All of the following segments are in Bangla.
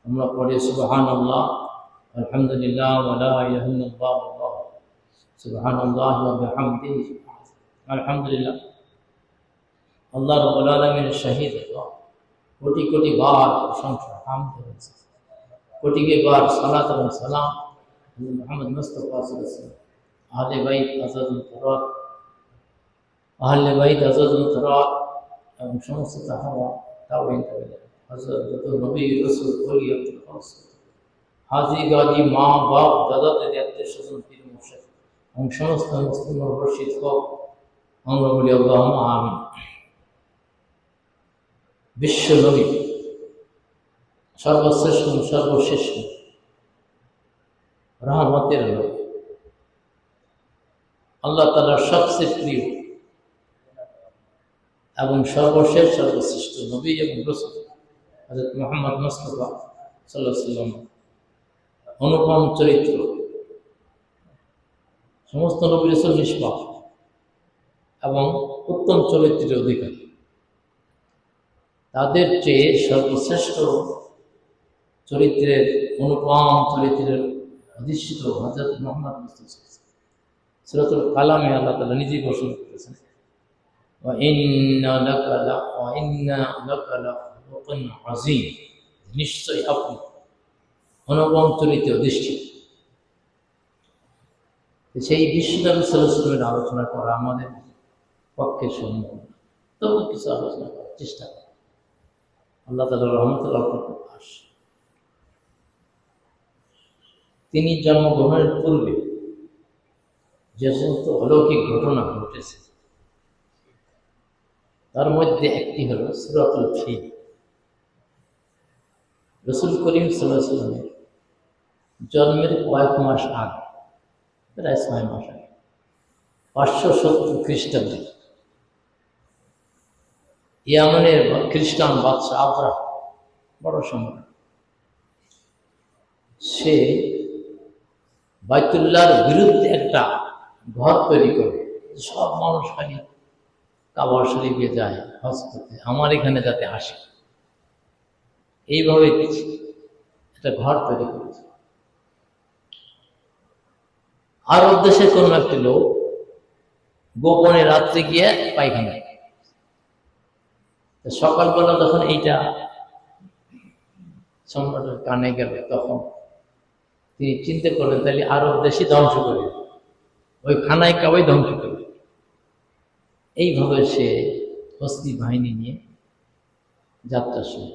আমরা পড়ি সুবহানাল্লাহ, আলহামদুলিল্লাহ, ওয়া লা ইলাহা ইল্লাল্লাহ, আল্লাহু সুবহানাল্লাহ ওয়া বিহামদিহি। আলহামদুলিল্লাহ, আল্লাহ রাব্বুল আলামিনের শাহিদ কোটি কোটি বার প্রশংসা, হামদ করেছে, কোটি বার সালাত এবং সালাম মুহাম্মদ মুস্তাফা সাল্লাল্লাহু আলাইহি ওয়াসাল্লাম, আহলে বাইত আযাদ মুতারাত, আহলে বাইত আযাদ মুতারাত এবং সমস্ত সাহাবা তাবেঈন হযরত যত নবী রাসূল ওলি আব্দুল খাস হাজী গাজী মা বাপ দাদা দাদি আত্মীয় স্বজন পীর মুর্শিদ এবং সমস্ত মুসলিম বর্ষিত হোক, আমরা বলি আল্লাহুম্মা আমিন। বিশ্ব নবী সর্বশ্রেষ্ঠ সর্বশেষ রহমতের নবী, আল্লাহ তাআলার সবচেয়ে প্রিয় এবং সর্বশেষ সর্বশ্রেষ্ঠ নবী এবং রাসূল হযরত মুহাম্মদ মুস্তাফা সাল্লাল্লাহু আলাইহি ওয়াসাল্লাম অনুপম চরিত্র, সমস্ত নবী রাসূল নিষ্পাপ এবং উত্তম চরিত্রের অধিকারী। তাদের চেয়ে সর্বশ্রেষ্ঠ চরিত্রের অনুপম চরিত্রের অধিষ্ঠিত হযরত মুহাম্মদ মুস্তাফা সূরাতুল কালামে আল্লাহ তাআলা নিজেই ঘোষণা করেছেন, ওয়া ইন্না লাকা লাখুলুকুন আযীম, নিশ্চয়ই আপনি অনুপম চরিত্রে অধিষ্ঠিত। সেই বিশ্বনবী সাল্লাল্লাহু আলাইহি ওয়াসাল্লামের আলোচনা করা আমাদের পক্ষে সম্ভব না, তবু কিছু আলোচনা করার চেষ্টা করি। আল্লাহ তাআলার রহমতের আশ। তিনি জন্মগ্রহণের পূর্বে যে সমস্ত অলৌকিক ঘটনা ঘটেছে তার মধ্যে একটি হল সূরাতুল ফিল। রাসূল করিম সাল্লাল্লাহু আলাইহি ওয়াসাল্লামের জন্মের কয়েক মাস আগে, প্রায় 6 মাস আগে, 570 খ্রিস্টাব্দে ইয়ামানের খ্রিস্টান বাদশাহ আবরাহ, বড় সম্রাট, সে বাইতুল্লাহর বিরুদ্ধে একটা ঘর তৈরি করে সব মানুষ খালি কাবা শরীফে যায় হজ করতে, আমার এখানে যাতে আসে, এইভাবে একটা ঘর তৈরি করেছে। আরব দেশের কোন একটি লোক গোপনে রাত্রে গিয়ে পায়খানায়, সকালবেলা যখন এইটা সম্রাটের কানে গেল তখন তিনি চিন্তা করলেন তাহলে আরব দেশই ধ্বংস করে, ওই খানায় কাবাই ধ্বংস করে। এইভাবে সে হস্তি বাহিনী নিয়ে যাত্রা শুরু।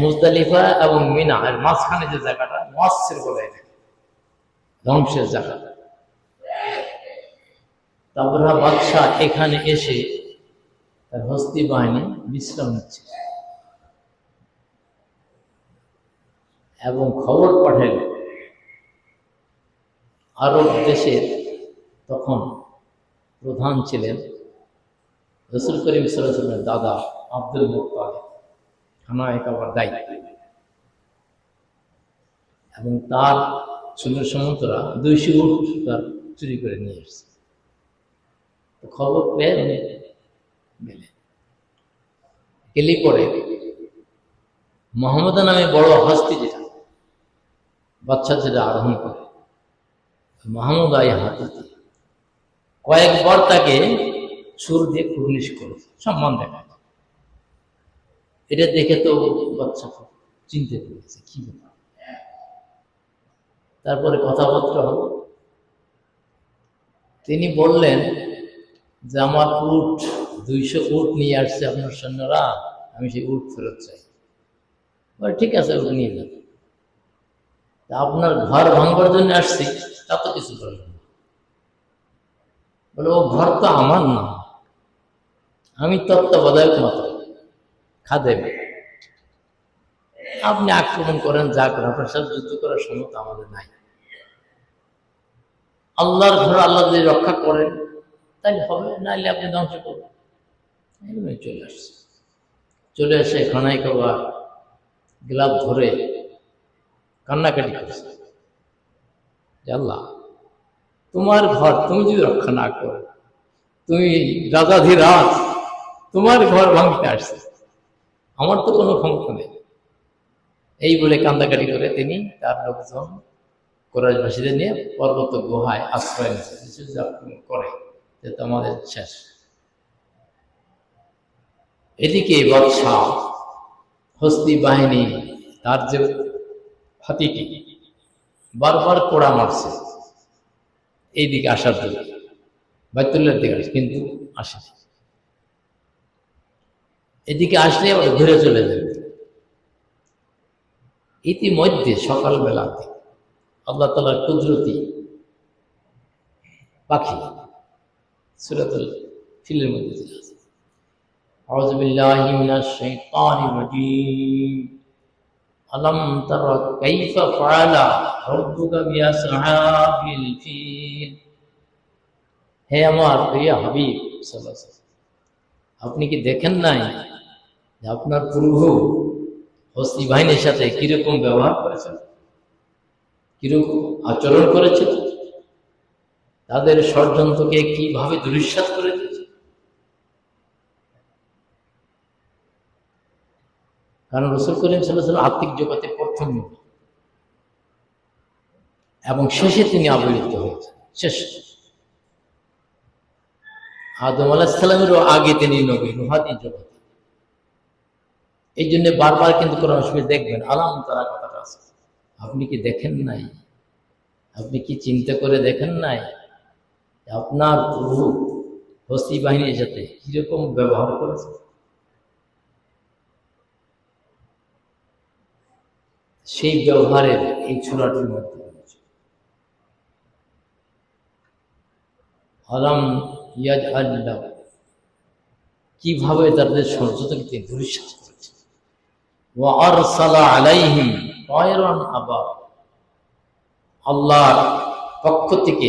মুজদালিফা এবং মিনা এর মাঝখানে যে জায়গাটা মুয়াসসির বলে, ধ্বংসের জায়গা, আবরাহ বাদশাহ এখানে এসে তার হস্তি বাহিনী বিশ্রাম নিচ্ছে এবং খবর পাঠাল আরব দেশের তখন প্রধান ছিলেন রাসূল করিম সাল্লাল্লাহু আলাইহি ওয়াসাল্লামের দাদা আব্দুল মুত্তালিব, খানায়ে কাবার দায়িত্ব, এবং তার সৈন্য সামন্তরা 200 উট তার চুরি করে নিয়ে এসেছে। খবর পেয়ে উনি গেলে পরে মোহাম্মদ নামে বড় হস্তি যেটা বাচ্চা যেটা আরোহণ করে, মাহমুদ আই হাতিতে কয়েকবার তাকে সুর দিয়ে কুর্নিশ করেছে, সম্মান দেখা। এটা দেখে তো বাচ্চা চিনতে পেরেছে কি ব্যাপার। তারপরে কথাবার্তা হল, তিনি বললেন যে আমার উট 200 উট নিয়ে আসছে আপনার সৈন্যরা, আমি সেই উট ফেরত চাই। বলে ঠিক আছে, উট নিয়ে যান। আপনার ঘর ভাঙবার জন্য আসছি, তা তো কিছু করলেন না। বলে ও ঘর তো আমার না, আমি তত্ত্বাবধায়ক মাত্র, খাদেম। আপনি আক্রমণ করেন, যা করেন, আপনার সাথে যুদ্ধ করার ক্ষমতা আমাদের নাই। আল্লাহর ঘর আল্লাহ যদি রক্ষা করেন তাহলে হবে, নাইলে আপনি ধ্বংস করবেন। চলে আসছে, চলে এসে খানায় কাবা গ্লাভ ধরে কান্নাকাটি করছে, আল্লাহ তোমার ঘর তুমি যদি রক্ষা না করো, তুমি রাজাধিরাজ, তোমার ঘর ভাঙতে আসছে, আমার তো কোনো ক্ষমতা নেই। এই বলে কান্দাকাটি করে তিনি তার লোকজন কোরাইশবাসীদের নিয়ে পর্বত গুহায় আশ্রয় নিচ্ছে করে যে তোমাদের শেষ। এদিকে বাদশাহ হস্তি বাহিনী তার যে হাতিটি বারবার কোড়া মারছে এইদিকে আসার জন্য, বাইতুল্লাহর দিকে আসে, কিন্তু আসে না। এদিকে আসলে আবার ঘুরে চলে যাবে। ইতিমধ্যে সকালবেলা আল্লাহ তাআলার কুদরতি পাখি সূরাতুল ফিলের মধ্যে আছে, আউযু বিল্লাহি মিনাশ শাইতানির রাজীম, আলাম তারা কাইফা ফাআলা রাব্বুকা বিআসহাবিল ফিল। হে আমার প্রিয় হাবিব সাল্লাল্লাহু আলাইহি ওয়াসাল্লাম, আপনি কি দেখেন নাই যে আপনার প্রভু হস্তি বাহিনীর সাথে কিরকম ব্যবহার করেছেন, কিরকম আচরণ করেছেন, তাদের ষড়যন্ত্রকে কিভাবে দুরিশ্বাস করে দিয়েছে। কারণ রাসূল করিম সাল্লাল্লাহু আলাইহি ওয়াসাল্লাম আত্মিক জগতে প্রথম নবী এবং শেষে তিনি আবির্ভূত হয়েছেন। শেষ আদম আলাইহিস সালামেরও আগে তিনি নবী রুহানি জগতে। এই জন্য বারবার কিন্তু কোরআন শরীফে দেখবেন আলাম তারা কথাটা আছে, আপনি কি দেখেন নাই, আপনি কি চিন্তা করে দেখেন নাই আপনার প্রভু হস্তি বাহিনীর সাথে কিরকম ব্যবহার করেছে। সেই ব্যবহারের এই ছোড়াটির মধ্যে আলাম ইয়াজআল লাহু, কিভাবে তাদের ষড়যন্ত্রকে তিনি দুরিশ্বাস করেছেন। ওয়া আরসালা আলাইহিম তায়রান আবাব, আল্লাহর পক্ষ থেকে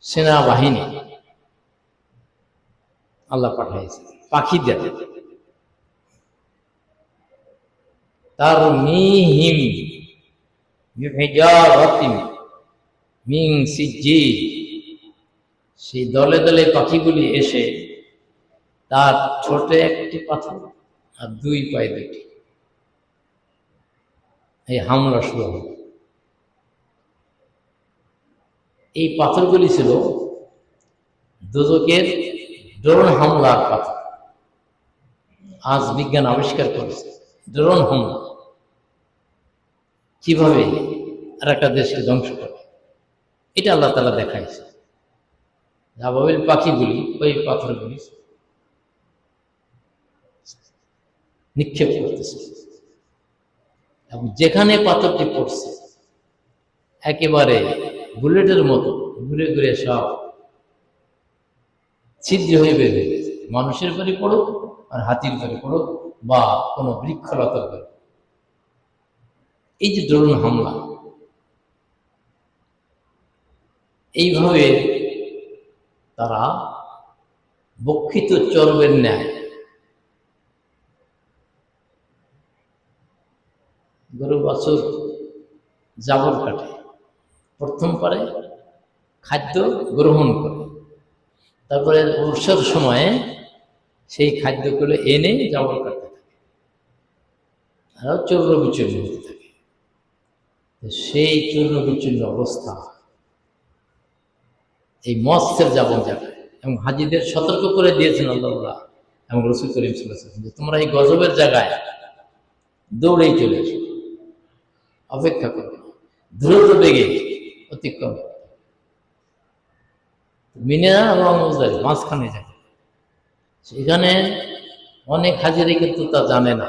সেনাবাহিনী আল্লাহ পাঠাইছে পাখিদের, তার মিহিম বিহিজারাতিন মিন সিজ্জিল, সেই দলে দলে পাখিগুলি এসে তার ছোট একটি পাথর আর দুই পায়ে দুটি, এই হামলা শুরু হল। এই পাথরগুলি ছিল দোজখের ড্রোন হামলার পাথর। আজ বিজ্ঞান আবিষ্কার করেছে ড্রোন হামলা কিভাবে আর একটা দেশকে ধ্বংস করে, এটা আল্লাহ তাআলা দেখাইছে। আবাবিল পাখিগুলি ওই পাথরগুলি নিক্ষেপ করতেছে এবং যেখানে পাথরটি পড়ছে একেবারে বুলেটের মতো ঘুরে ঘুরে সব ছিদ্র হয়ে বের হয়ে গেছে। মানুষের বাড়ি পড়ুক আর হাতির বাড়ি পড়ুক বা কোনো বৃক্ষলতার বাড়ি, এই যে ড্রোন হামলা, এইভাবে তারা বক্ষিত চর্বের ন্যায় গরু বাছুর জাবর কাটে, প্রথম পারে খাদ্য গ্রহণ করে, তারপরে অবসর সময়ে সেই খাদ্যগুলো এনে জাবর কাটতে থাকে আর চূর্ণ বিচূর্ণ হতে থাকে। সেই চূর্ণ বিচূর্ণ অবস্থা এই মৎস্যের যাবন জায়গায়, এবং হাজিদের সতর্ক করে দিয়েছেন আল্লাহ এবং রাসূল করিম সাল্লাল্লাহু আলাইহি ওয়াসাল্লাম যে তোমরা এই গজবের জায়গায় দৌড়েই চলে এসো, অপেক্ষা করো, দ্রুত বেগে অতিক্রম। মিনা এবং মুজদালিফা মাঝখানে যায়, সেখানে অনেক হাজিরা কিন্তু তা জানে না।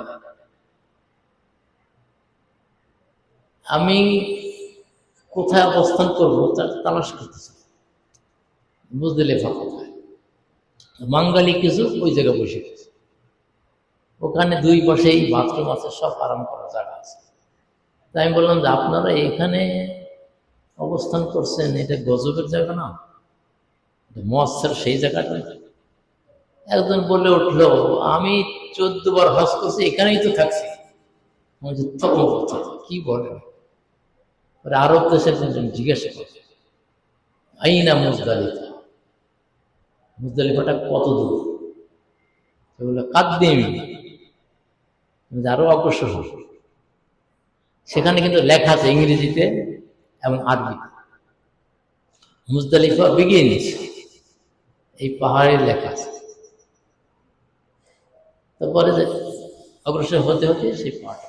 আমি কোথায় অবস্থান করবো তার তালাশ করতেছি, মুজদালিফা কোথায়, বাঙালি কিছু ওই জায়গায় বসে গেছে, ওখানে দুই পাশেই বাথরুম আছে, সব আরাম করার জায়গা আছে। তাই আমি বললাম যে আপনারা এখানে অবস্থান করছেন, এটা গজবের জায়গা না, মৎস্যের সেই জায়গাটা। একজন বলে উঠলো আমি 14 বার হজ করছি, এখানেই তো থাকছি। কি বলেন? আরব দেশের একজন জিজ্ঞাসা করছে আইনা মুজদালিফা, মুজদালিফাটা কত দূর? সেগুলো কাদ্দিম, আরো অগ্রসর হবে। সেখানে কিন্তু লেখা আছে ইংরেজিতে এবং আরবিতে, মুজদালিফা বিগিনস, এই পাহাড়ের লেখা আছে। তারপরে যে অগ্রসর হতে হতে সেই পাহাড়,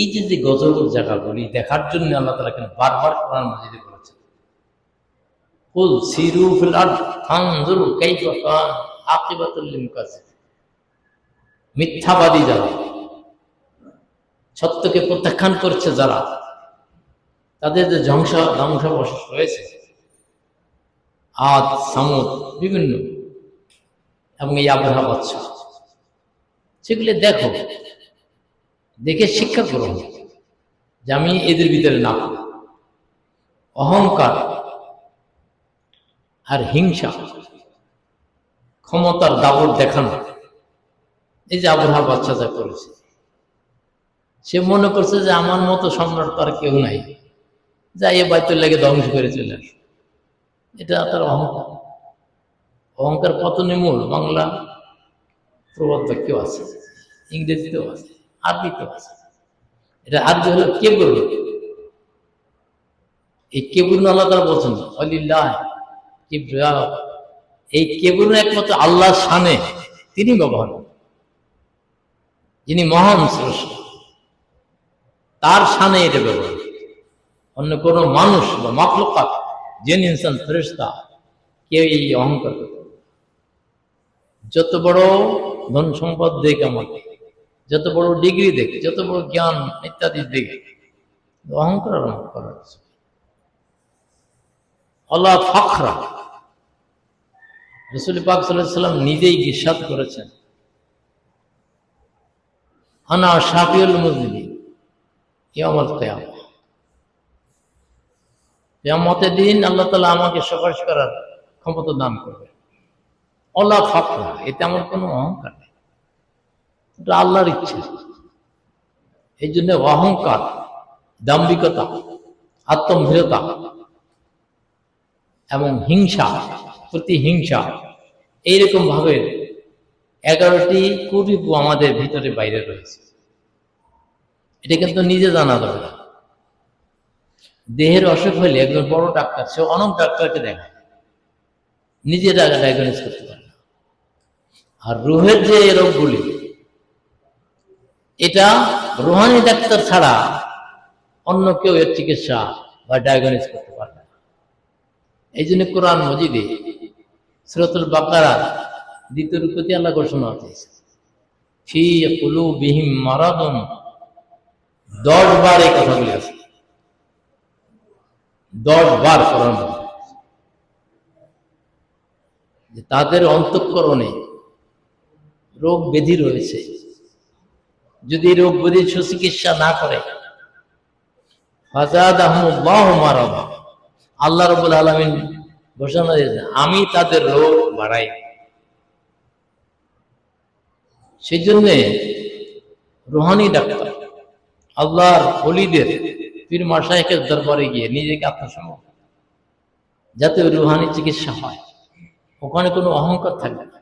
এই যে গজবের জায়গাগুলি দেখার জন্য আল্লাহ তাআলা কেন বারবার কোরআন মাজিদে বলেছেন, কুল সিরু ফিল আরদ ফানজুরু কাইফা কান আকিবাতুল মুকাজ্জিবিন। মিথ্যাবাদী যারা, সত্যকে প্রত্যাখ্যান করছে যারা, তাদের যে ধ্বংসাবশেষ রয়েছে, আদ সামুদ বিভিন্ন, এবং এই আবরাহা বাদশা, সেগুলি দেখো, দেখে শিক্ষা গ্রহণ, যে আমি এদের ভিতরে না পড়ি। অহংকার আর হিংসা, ক্ষমতার দাবর দেখানো, এই যে আবরাহা বাদশা যা করেছে, সে মনে করছে যে আমার মতো সম্রাট তার কেউ নাই, যাই এ বাইতুল্লাহকে ধ্বংস করে চলে আসে। এটা তার অহংকার। অহংকার পতনের মূল বাংলা প্রবাদ বাক্যও আছে, ইংরেজিতেও আছে, আরবিতেও আছে। এটা আরবি হলো কেবল। এই কেবল আল্লাহ তাআলা বলছেন আলিল্লাহ কিবরিয়া, এই কেবল একমাত্র আল্লাহর শানে তিনি ব্যবহার করেন, যিনি মহান স্রষ্টা, তার শানে এটা ব্যবহার। অন্য কোন মানুষ বা মাখলুকাত, জিন ইনসান ফেরেশতা, কেউ এই অহংকার করে। যত বড় ধন সম্পদ দেখ আমাকে, যত বড় ডিগ্রি দেখ, যত বড় জ্ঞান ইত্যাদি দেখ, অহংকার করার আল্লাহ ফাখরা। রাসূল পাক সাল্লাল্লাহু আলাইহি ওয়াসাল্লাম নিজেই ইরশাদ করেছেন, আনা শাফিউল মুজনিবিন ইয়াউমাল কিয়ামা। কিয়ামতের দিন আল্লাহ তাআলা আমাকে সুপারিশ করার ক্ষমতা দান করবে। আল্লাহ ফাখরা, এতে আমার কোনো অহংকার নেই, এটা আল্লাহর ইচ্ছা। এই জন্য অহংকার, দাম্ভিকতা, আত্মম্ভীরতা এবং হিংসা, প্রতিহিংসা, এইরকম ভাবে 11টি কুরিপু আমাদের ভিতরে বাইরে রয়েছে। এটা কিন্তু নিজে জানা যাবে না। দেহের অসুখ হলে একজন বড় ডাক্তার, সে অনেক ডাক্তারকে দেখায়, নিজে ডায়াগনোস করতে পারে না। আর রুহের যে রোগগুলি, এটা রুহানি ডাক্তার ছাড়া অন্য কেউ এর চিকিৎসা বা ডায়াগনোস করতে পারে না। এই জন্য কোরআন মজিদে সূরাতুল বাকারা 2 রুকুতে আল্লাহ ঘোষণা দিয়েছে, ফি কুলুবিহিম মারাদুন, 10 বার এই কথাগুলি আছে, 10 বার কোরআন, যে তাদের অন্তঃকরণে রোগ ব্যাধি রয়েছে। যদি রোগ ব্যাধির সুচিকিৎসা না করে, ফাযাদাহুমুল্লাহু মারাদা, আল্লাহ রাব্বুল আলামিন ঘোষণা দিয়েছেন, আমি তাদের রোগ বাড়াই। সেই জন্যে রুহানি ডাক্তার, আল্লাহর ওলিদের, পীর মাশায়েখের দরবারে গিয়ে নিজেকে আত্মসমর্পণ, যাতে রুহানি চিকিৎসা হয়। ওখানে কোনো অহংকার থাকবে না,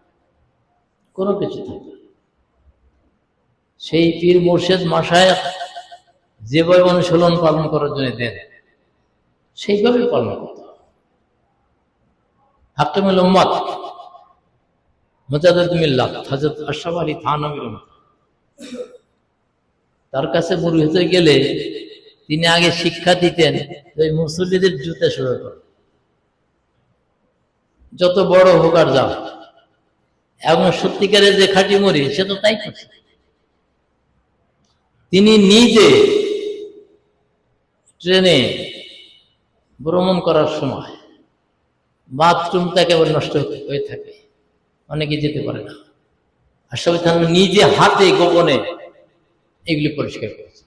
কোনো কিছু থাকবে না। সেই পীর মুর্শিদ মাশায়েখ যেভাবে অনুশীলন পালন করার জন্য দেন, সেইভাবে পালন করতে হবে। হাকিমুল উম্মাত মুজাদ্দিদ মিল্লাত হযরত আশরাফ আলী থানভী, তার কাছে মুরিদ হতে গেলে তিনি আগে শিক্ষা দিতেন, ওই মুসল্লিদের জুতা শুরু করে, যত বড় হোক আর যাও, এবং সত্যিকারের যে খাঁটি মুরিদ সে তো তাই করছে। তিনি নিজে ট্রেনে ভ্রমণ করার সময় বাথরুমটা একেবারে নষ্ট হয়ে থাকে, অনেকে যেতে পারে না, আশরাফ থানভী নিজে হাতে গোপনে এগুলি পরিষ্কার করেছে।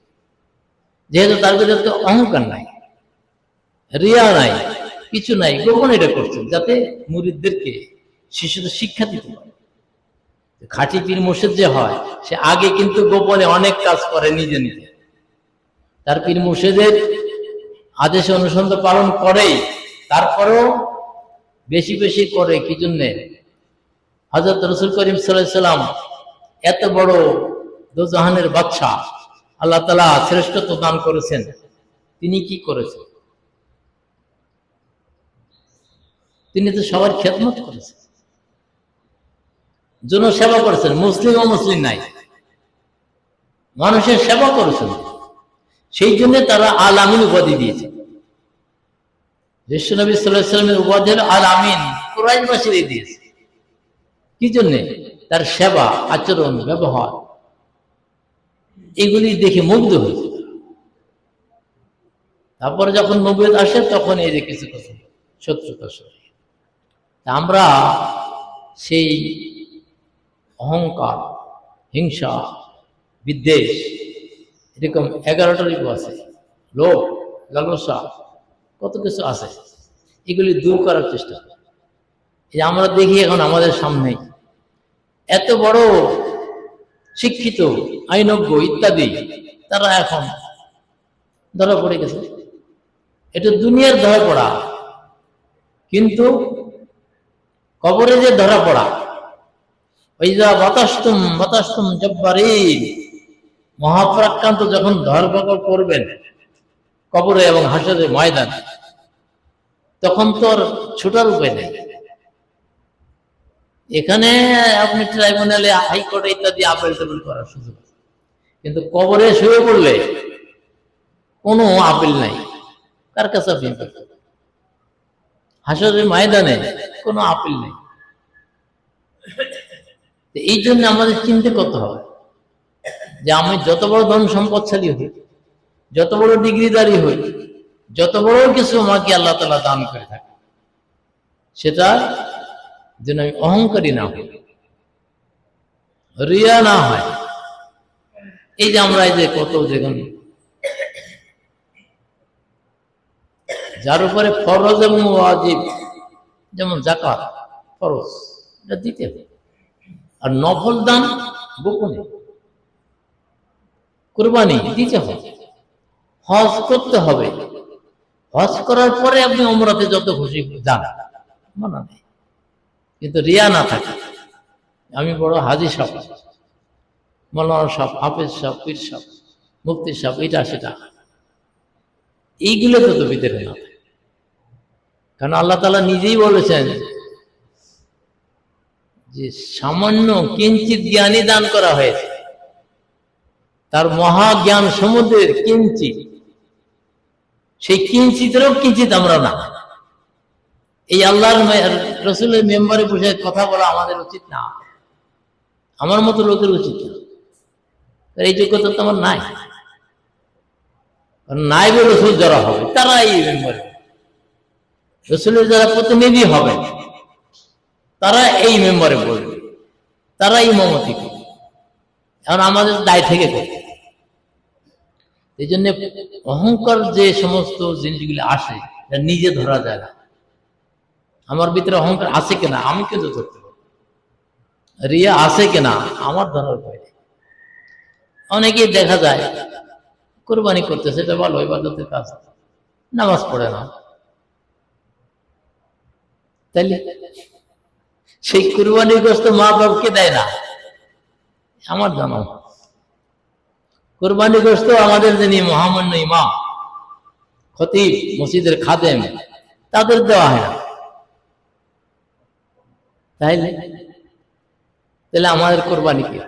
যেহেতু তার ভিতরে অহংকার নাই, রিয়া নাই, কিছু নাই, গোপনে এটা করছেন, যাতে মুরিদদেরকে, শিশুদের শিক্ষা দিতে পারে। খাঁটি পীর মুর্শিদ যে হয়, সে আগে কিন্তু গোপনে অনেক কাজ করে নিজে নিজে, তার পীর মুর্শিদের আদেশ অনুসন্ধান পালন করেই, তারপরেও বেশি বেশি করে। কি জন্যে? হযরত রাসূল করিম সাল্লাল্লাহু আলাইহি ওয়াসাল্লাম এত বড় দোজাহানের বাদশা, আল্লাহ তাআলা শ্রেষ্ঠত্ব দান করেছেন, তিনি কি করেছেন? তিনি তো সবার খেদমত করেছেন, জনসেবা করেছেন। মুসলিম ও মুসলিম নাই, মানুষের সেবা করেছেন। সেই জন্য তারা আল আমিন উপাধি দিয়েছে। বিশ্বনবী সাল্লাল্লাহু আলাইহি ওয়াসাল্লামের উপাধি হলো আল আমিন, কুরাইশবাসীরই দিয়েছে। কি জন্যে? তার সেবা, আচরণ, ব্যবহার এগুলি দেখে মুগ্ধ হয়েছে। তারপরে যখন নবুয়ত আসে তখন এই যে কিছু কথা শত্রুতা শুরু। আমরা সেই অহংকার, হিংসা, বিদ্বেষ, এরকম 11টা রিপু আছে, লোভ, লালসা, কত কিছু আছে, এগুলি দূর করার চেষ্টা করি। এই আমরা দেখি এখন আমাদের সামনে এত বড় শিক্ষিত, আইনজ্ঞ ইত্যাদি, তারা এখন ধরা পড়ে গেছে। এটা দুনিয়ার ধরা পড়া, কিন্তু কবরে যে ধরা পড়া, ওই যা বাতাস্তম জব্বারিন, মহাপ্রাক্রান্ত যখন ধরপাকড় করবেন কবরে এবং হাসরের ময়দানে, তখন তো আর ছুটার উপায় নেই। এখানে আপনি ট্রাইব্যুনালে, হাইকোর্টে ইত্যাদি আপিল টাপিল করার সুযোগ, কিন্তু কবরে শুয়ে পড়লে কোনো আপিল নাই। কার কাছে আপিল করতে? হাসরের ময়দানে কোনো আপিল নেই। এই জন্য আমাদের চিন্তা করতে হবে যে আমি যত বড় ধন সম্পদশালী হই, যত বড় ডিগ্রিদারি হই, যত বড় কিছু আমাকে আল্লাহ তাআলা দান করে থাকে, সেটা যেন আমি অহংকারী না হই, রিয়া না হয়। এই যে আমরা এই যে কত যেখানে যার উপরে ফরজ এবং ওয়াজিব, যেমন যাকাত ফরজ, এটা দিতে হবে। আর নফল দান গোপনে, কুরবানি দিতে হবে, হজ করতে হবে। হজ করার পরে আপনি উমরাতে যত খুশি যান, মানা নেই, কিন্তু রিয়া না থাকে। আমি বড় হাজি সাহেব, মৌলানা সাহেব, হাফেজ সাহেব, পীর সাহেব, মুফতি সাহেব, এটা সেটা, এইগুলো তো ভিতরে না থাকে। কারণ আল্লাহ তাআলা নিজেই বলেছেন যে সামান্য কিঞ্চিত জ্ঞানই দান করা হয়েছে, তার মহাজ্ঞান সমুদ্রের কিঞ্চিত, সেই কিঞ্চিতেরও কিঞ্চিত আমরা না। এই আল্লাহর রসুলের মেম্বারে বসে কথা বলা আমাদের উচিত না, আমার মতো লোকের উচিত না। এই যোগ্যতা তো আমার নাই। নাইবে রসুল যারা হবে তারা এই মেম্বারে, রসুলের যারা প্রতিনিধি হবে তারা এই মেম্বারে বলবে, তারা ইমামতি করবে। এখন আমাদের দায় থেকে করবে। এই জন্য অহংকার যে সমস্ত জিনিসগুলি আসে, নিজে ধরা যায় না। আমার ভিতরে অহংকার আছে কিনা আমি কিন্তু ধরতে পারবো, রিয়া আছে কিনা আমার ধরার ভয় নেই। অনেকেই দেখা যায় কোরবানি করতেছে, এটা ভালো ইবাদতের কাজ, নামাজ পড়ে না, তাইলে সেই কুরবানিগ্রস্ত মা বাপকে দেয় না। আমার জানা কুরবানিগ্রস্ত আমাদের যিনি মহামান্য ইমাম, খতিব, মসজিদের খাদেম, তাদের দেওয়া হয় না। তাইলে তাহলে আমাদের কোরবানি কি?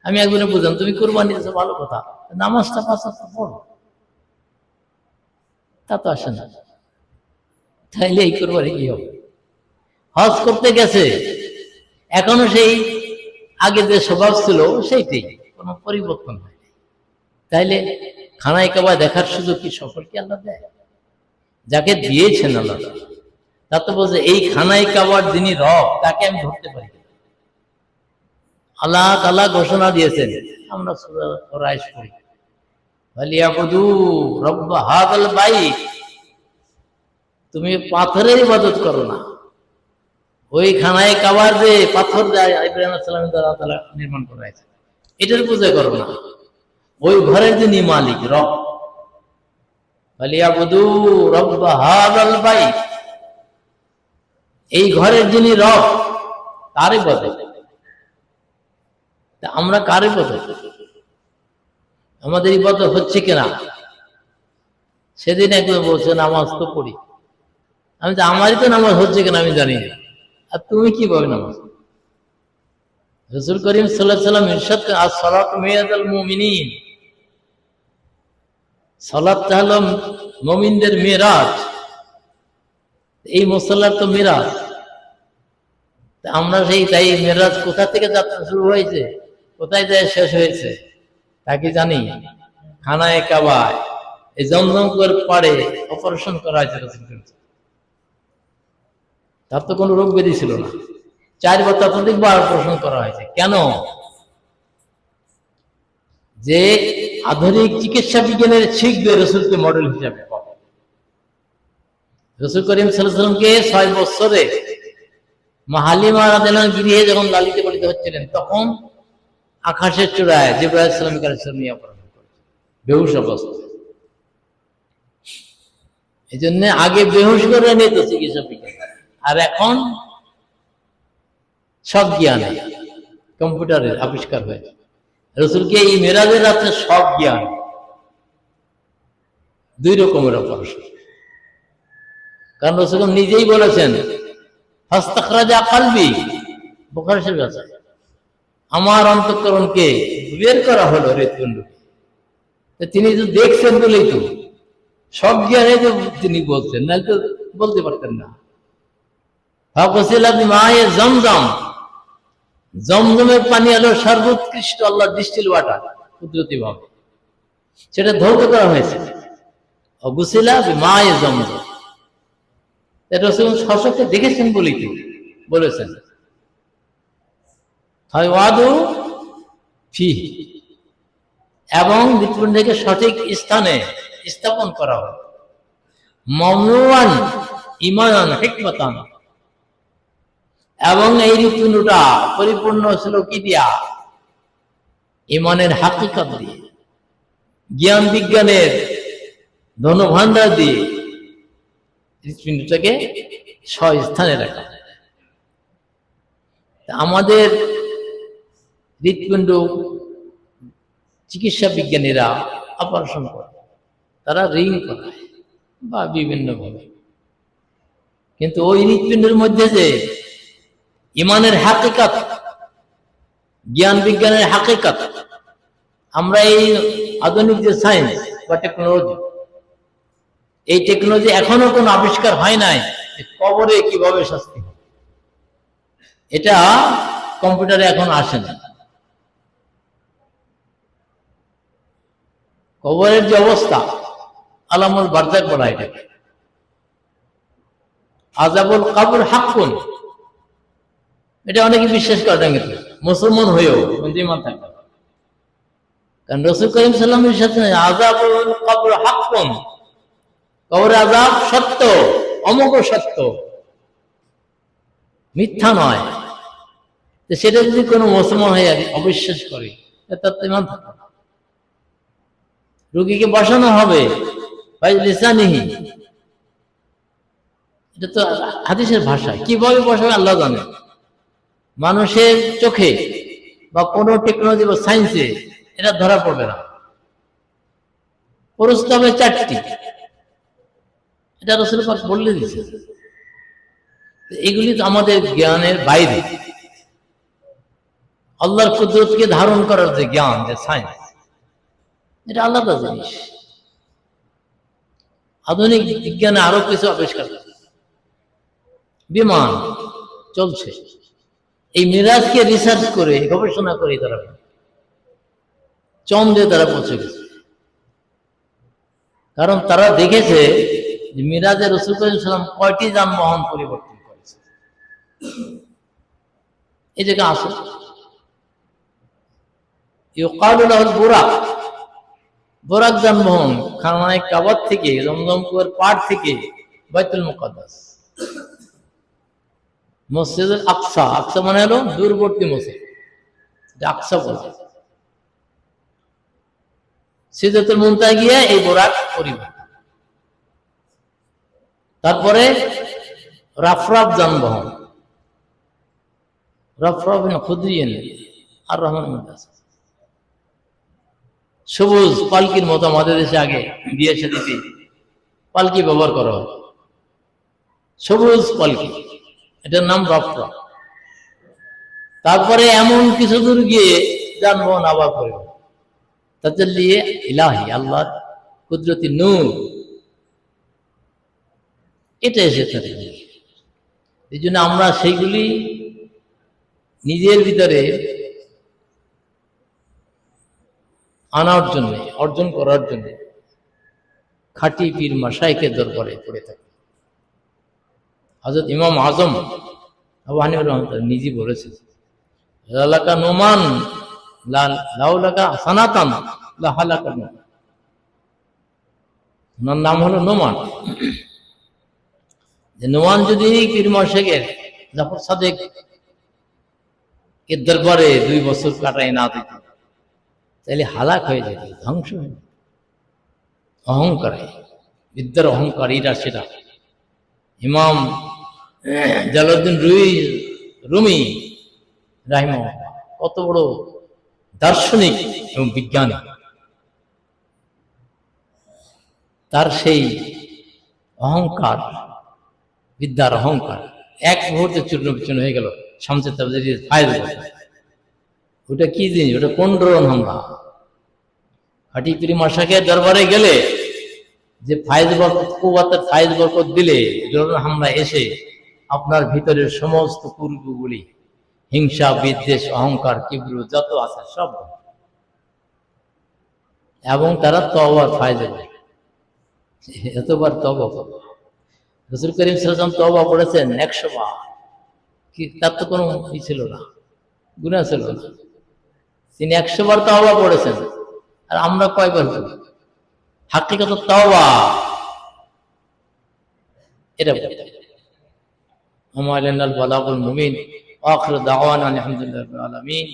আমি একজনে বুঝলাম, তুমি কোরবানি দিচ্ছ ভালো কথা, নামাজটা পাঁচ ওয়াক্ত পড়ো, তা তো আসে না। তাইলে এই কোরবানি কি হবে? হজ করতে গেছে, এখনো সেই আগে যে স্বভাব ছিল সেইটাই, কোনো পরিবর্তন হয়নি। তাইলে খানায় কাবা দেখার সুযোগ কি সকলকে আল্লাহ দেয়? যাকে দিয়েছেন আল্লাহ, তা তো বলছে এই খানায় কাবার যিনি রব তাকে আমি ধরতে পারি। আল্লাহ তাআলা ঘোষণা দিয়েছেন, আমরা সূরা কুরাইশ পড়ি, ফালিয়াবুদু রাব্ব হাযাল বাইত, তুমি পাথরের ইবাদত করো না, ওই খানায় কাবার যে পাথর ইব্রাহিম আলাইহিস সালামের দ্বারা তাআলা নির্মাণ করা হয়েছে, এটার পূজা করো না, ওই ঘরের যিনি মালিক রব, ফালিয়াবুদু রাব্ব হাযাল বাইত, এই ঘরের যিনি রব তারই ইবাদত। আমরা কার ইবাদত? আমাদের ইবাদত হচ্ছে কিনা। সেদিন একজন বলছে নামাজ তো পড়ি। আমি তো আমারই তো নামাজ হচ্ছে কিনা আমি জানি না, আর তুমি কিভাবে নামাজ। রাসূল করিম সাল্লাল্লাহু আলাইহি ওয়াসাল্লাম ইরশাদ করেন, আস-সালাতু মিরাজুল মুমিনিন, সালাতটা হলো মুমিনদের মিরাজ। এই মুসাল্লার তো মিরাজ। আমরা সেই তাই মিরাজ কোথা থেকে যাত্রা শুরু হয়েছে, কোথায় যায় শেষ হয়েছে তা কি জানি? খানায় কাবায়, এই জমজম কুয়ার পাড়ে অপারেশন করা হয়েছে রাসূল করিম। তার তো কোনো রোগ ব্যাধি ছিল না, 4 বার ততোধিকবার অপারেশন করা হয়েছে। কেন? যে আধুনিক চিকিৎসা বিজ্ঞানের শিখবে রসুলকে মডেল হিসাবে পাবে। রাসূল করিম সাল্লাল্লাহু আলাইহি ওয়াসাল্লামকে 6 বছরে মা হালিমা রাদিয়াল্লাহু আনহা গৃহে যখন লালিত পালিত হচ্ছিলেন, তখন আকাশের চূড়ায় জিবরাইল আলাইহিস সালাম নিয়ে অপারেশন করেছেন বেহুশ অবস্থায়। এই জন্য আগে বেহুশ করে নিত চিকিৎসা বিজ্ঞান, আর এখন সব জ্ঞানে কম্পিউটারের আবিষ্কার হয়েছে। রাসূলকে এই মেরাজের রাতে সব জ্ঞান, 2 রকমের অপারেশন। কারণ রাসূল নিজেই বলেছেন, ফাস্তাখরাজা কলবি, বুখারী শরীফে আছে, আমার অন্তঃকরণকে বের করা হলো হৃৎপিণ্ড। তিনি তো দেখছেন বলেই তো সব জ্ঞানে তো তিনি বলছেন, না তো বলতে পারতেন না। জমজম, জমজমের পানি হলো সর্বোৎকৃষ্ট আল্লাহ ডিস্টিল ওয়াটার, কুদরতি ভাবে সেটা ধৌত করা হয়েছে। অগুসিলা বিমায়ে জমজম, এটা রাসূল সশক্ত দেখেছেন বলেই তো বলেছেন। ফাওয়াদু ফিহি, এবং হৃৎপিণ্ডকে সঠিক স্থানে স্থাপন করা হয়। মামনুআন ঈমানান হিকমাতান, এবং এই হৃৎপিণ্ডটা পরিপূর্ণ ছিল কি দিয়া? ঈমানের হাকিকত দিয়ে, জ্ঞান বিজ্ঞানের ধনভাণ্ডার দিয়ে হৃৎপিণ্ডটাকে স্থানে রাখা। আমাদের হৃৎপিণ্ড চিকিৎসা বিজ্ঞানীরা অপারেশন করে, তারা রিং করায় বা বিভিন্ন ভাবে, কিন্তু ওই হৃৎপিণ্ডের মধ্যে যে ঈমানের হাকিকত, জ্ঞান বিজ্ঞানের হাকিকত, আমরা এই আধুনিক যে সায়েন্স বা টেকনোলজি, এই টেকনোলজি এখনো কোনো আবিষ্কার হয় নাই কবরে কিভাবে শাস্তি হবে। এটা কম্পিউটারে এখন আসে না। কবরের যে অবস্থা, আলামুল বারজাক বলা এটাকে, আযাবুল কবর হাক্কুন, এটা অনেকে বিশ্বাস করে না, কিন্তু মুসলমান হয়েও কিন্তু ঈমান থাকে। কারণ রাসূল করিম সাল্লাল্লাহু আলাইহি ওয়াসাল্লাম আযাবুল কবর হাক্কুন, কবরের আযাব সত্য, অমোঘ সত্য, মিথ্যা নয়। তো সেটা যদি কোনো মুসলমান হয়ে অবিশ্বাস করে, তার তো ঈমান থাকে না। রোগীকে বসানো হবে লিসানিহি, এটা তো হাদিসের ভাষায়, কিভাবে বসাবে আল্লাহ জানে। মানুষের চোখে বা কোনো টেকনোলজি বা সায়েন্সে এটা ধরা পড়বে না। প্রস্ত হবে 4টি, এটা রাসূল পাক বললে দিয়েছে। এগুলি তো আমাদের জ্ঞানের বাইরে। আল্লাহর কুদরতকে ধারণ করার যে জ্ঞান, যে সায়েন্স, এটা আলাদা জিনিস। আধুনিক বিজ্ঞানে আরো কিছু আবিষ্কার, বিমান চলছে, এই মিরাজকে রিসার্চ করে গবেষণা করে তারা চন্দ্রে তারা পৌঁছে গেছে। কারণ তারা দেখেছে যে মিরাজে রাসূল সাল্লাল্লাহু আলাইহি ওয়াসাল্লাম কয়টি যানবাহন পরিবর্তন করেছে। এই জায়গা আছে ইউকালু লাহুল বুরাক, বুরাক যানবাহন খানায় কাবার থেকে, জমজম কুয়ার পাড় থেকে বাইতুল মুকাদ্দাস, মসজিদুল আকসা, আকসা মানে হলো দূরবর্তী মসজিদ, আকসা বলা, সিদরাতুল মুনতাহা গিয়ে এই বুরাক পরিবর্তন। তারপরে রাফরাফ যানবাহন, রাফরাফ খুদরিয়েন আর রহমান, সবুজ পালকির মতো আমাদের দেশে আগে বিয়ে শাদীতে পালকি ব্যবহার করা হয়, সবুজ পালকি, এটার নাম রফরা। তারপরে এমন কিছু দূর গিয়ে যানবাহন আবার করে তাজাল্লিয়ে ইলাহি, আল্লাহর কুদরতি নূর, এটা এসে থাকে। এই জন্য আমরা সেইগুলি নিজের ভিতরে আনার জন্য, অর্জন করার জন্য খাঁটি পীর মাশায়েখের দরবারে পড়ে থাকে। হযরত ইমাম আজম আবু হানিফা রাহমাতুল্লাহ নিজে বলেছেন, লাকা নোমান লাউলাকা সানাতান লাহালাকা নোমান। ওনার নাম হলো নোমান। যে নোমান যদি পীর মাশায়েখের জাফর সাদেক এর দরবারে 2 বছর কাটায় না দিত, তাহলে হালাক হয়ে যেত, ধ্বংস হয়ে যেত। অহংকারে, বিদ্যার অহংকারীরা সেটা। ইমাম জালালউদ্দিন রুমি রাহিমাহুল্লাহ কত বড় দার্শনিক এবং বিজ্ঞানী, তার সেই অহংকার, বিদ্যার অহংকার এক মুহূর্তে চূর্ণ বিচূর্ণ হয়ে গেল। শামসে তাবরিজীর ফায়েজ বলে, ওটা কি জিনিস? ওটা কোন ড্রোন হামলা? খাঁটি পীর মাশায়েখের দরবারে গেলে যে ফায়েজ বরকত, কুওয়াতের ফায়েজ বরকত দিলে, ড্রোন হামলা এসে আপনার ভিতরের সমস্ত পূর্বগুলি, হিংসা, বিদ্বেষ, অহংকার, কিবর যত আছে সব, এবং তারা তওবার ফায়েজ দেয়। এতবার তওবা, রাসূল করিম সাল্লাল্লাহু আলাইহি ওয়াসাল্লাম তওবা পড়েছেন 100 বার। কি তার তো কোনো ই ছিল না, গুনাহ ছিল না, তিনি 100 বার তওবা পড়েছেন। আর আমরা কয়বার পড়ি? হাকিকত তওবা এটা আমালানাল বালাগুল মুবিন। আখিরু দাওয়ানা আলহামদুলিল্লাহি রাব্বিল আলামিন।